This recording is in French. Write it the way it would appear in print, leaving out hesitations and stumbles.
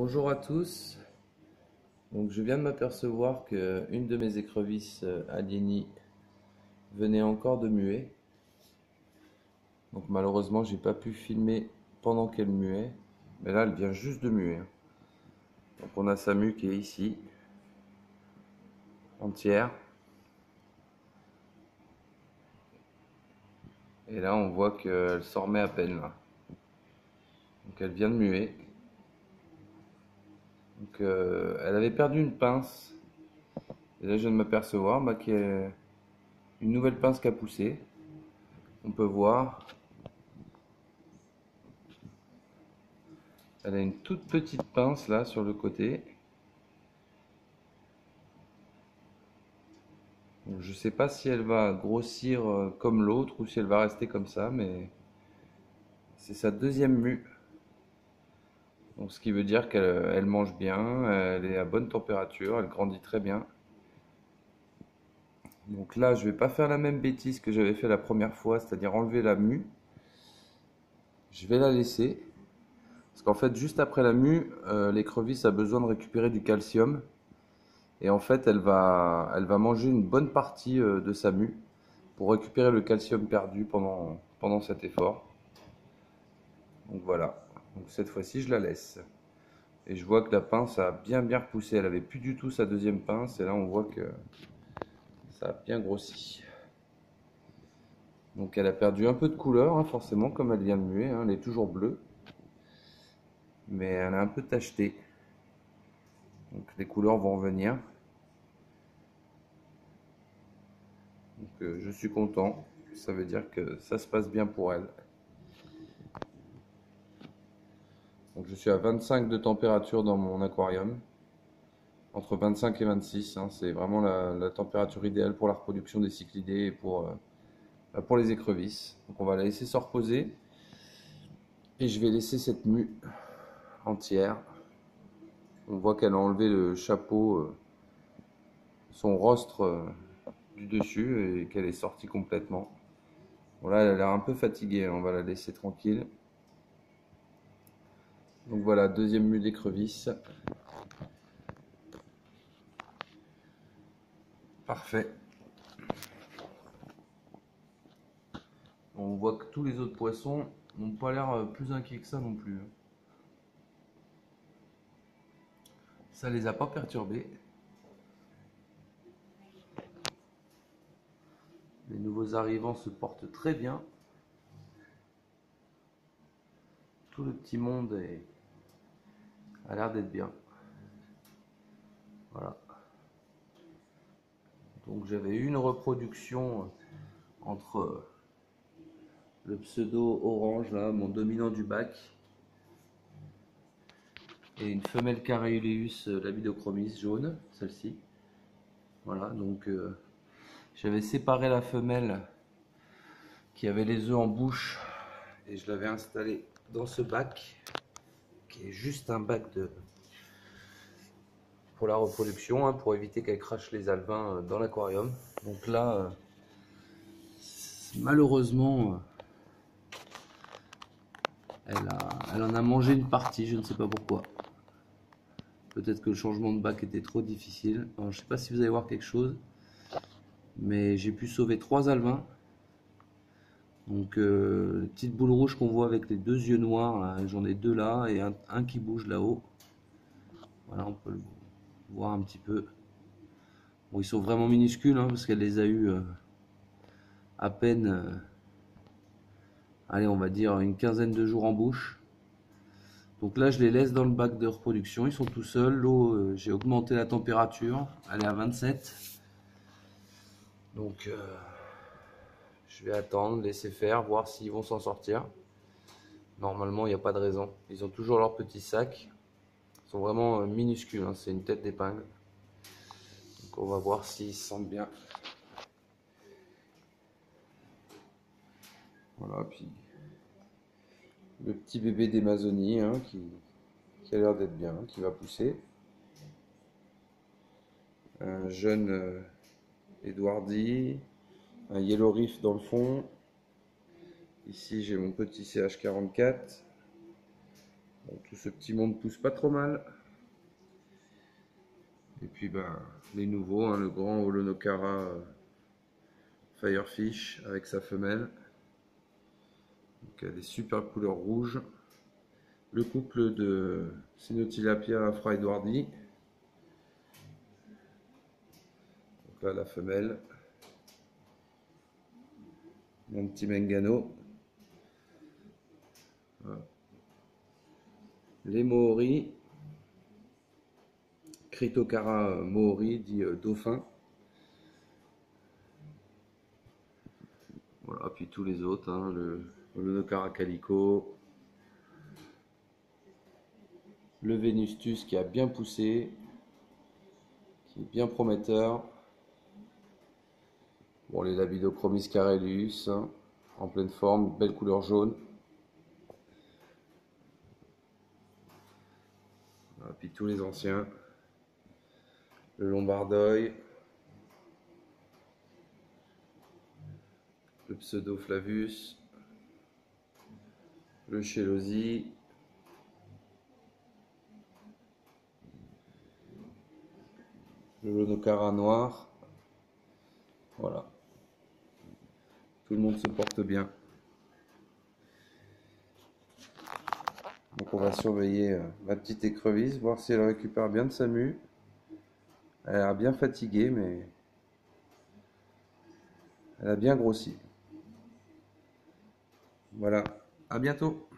Bonjour à tous. Donc je viens de m'apercevoir que une de mes écrevisses aliénies venait encore de muer. Donc malheureusement j'ai pas pu filmer pendant qu'elle muait. Mais là elle vient juste de muer. Donc on a sa mue qui est ici, entière. Et là on voit qu'elle s'en remet à peine là. Donc elle vient de muer. Donc elle avait perdu une pince. Et là je viens de m'apercevoir qu'il y a une nouvelle pince qui a poussé. On peut voir. Elle a une toute petite pince là sur le côté. Donc, je ne sais pas si elle va grossir comme l'autre ou si elle va rester comme ça, mais c'est sa deuxième mue. Donc, ce qui veut dire qu'elle mange bien, elle est à bonne température, elle grandit très bien. Donc là, je vais pas faire la même bêtise que j'avais fait la première fois, c'est-à-dire enlever la mue. Je vais la laisser. Parce qu'en fait, juste après la mue, l'écrevisse a besoin de récupérer du calcium. Et en fait, elle va manger une bonne partie de sa mue pour récupérer le calcium perdu pendant cet effort. Donc voilà, donc cette fois-ci je la laisse. Et je vois que la pince a bien repoussé, elle avait plus du tout sa deuxième pince et là on voit que ça a bien grossi. Donc elle a perdu un peu de couleur, hein, forcément, comme elle vient de muer, hein, elle est toujours bleue. Mais elle a un peu tacheté. Donc les couleurs vont revenir. Donc je suis content, ça veut dire que ça se passe bien pour elle. Donc je suis à 25 de température dans mon aquarium. Entre 25 et 26, hein, c'est vraiment la température idéale pour la reproduction des cyclidés et pour les écrevisses. Donc on va la laisser se reposer. Et je vais laisser cette mue entière. On voit qu'elle a enlevé le chapeau, son rostre du dessus et qu'elle est sortie complètement. Bon là elle a l'air un peu fatiguée, on va la laisser tranquille. Donc voilà, deuxième mue d'écrevisse. Parfait. On voit que tous les autres poissons n'ont pas l'air plus inquiets que ça non plus. Ça les a pas perturbés. Les nouveaux arrivants se portent très bien. Tout le petit monde a l'air d'être bien. Voilà. Donc j'avais eu une reproduction entre le pseudo orange, là, mon dominant du bac, et une femelle Careoleus labidochromis jaune, celle-ci. Voilà, donc j'avais séparé la femelle qui avait les œufs en bouche et je l'avais installée dans ce bac, qui est juste un bac pour la reproduction, hein, pour éviter qu'elle crache les alevins dans l'aquarium. Donc là, malheureusement, elle en a mangé une partie, je ne sais pas pourquoi. Peut-être que le changement de bac était trop difficile. Alors, je ne sais pas si vous allez voir quelque chose, mais j'ai pu sauver 3 alevins. Donc les petites boules rouges qu'on voit avec les deux yeux noirs, j'en ai 2 là et un qui bouge là-haut. Voilà, on peut le voir un petit peu. Bon, ils sont vraiment minuscules, hein, parce qu'elle les a eu à peine, allez, on va dire une quinzaine de jours en bouche. Donc là, je les laisse dans le bac de reproduction, ils sont tout seuls. L'eau, j'ai augmenté la température, elle est à 27. Donc je vais attendre, laisser faire, voir s'ils vont s'en sortir. Normalement, il n'y a pas de raison. Ils ont toujours leur petit sac. Ils sont vraiment minuscules, hein, c'est une tête d'épingle. Donc on va voir s'ils se sentent bien. Voilà, puis le petit bébé d'Amazonie, hein, qui a l'air d'être bien, qui va pousser. Un jeune Edwardi, un Yellow Reef dans le fond. Ici j'ai mon petit CH44. Bon, tout ce petit monde pousse pas trop mal. Et puis les nouveaux, hein, le grand Holonokara Firefish avec sa femelle. Donc, des super couleurs rouges. Le couple de Cenotilapia Friedwardi. Donc là, la femelle. Mon petit Mengano. Voilà. Les Maori. Critokara Maori, dit dauphin. Voilà, puis tous les autres, hein, le Holonokara Calico. Le Venustus qui a bien poussé, qui est bien prometteur. Bon, les Labidochromis Carellus, hein, en pleine forme, belle couleur jaune. Voilà, puis tous les anciens. Le Lombardoy. Le Pseudo-Flavus. Le Chelosi. Le Holonokara noir. Voilà. Tout le monde se porte bien. Donc on va surveiller ma petite écrevisse, voir si elle récupère bien de sa mue. Elle a l'air bien fatiguée, mais elle a bien grossi. Voilà, à bientôt.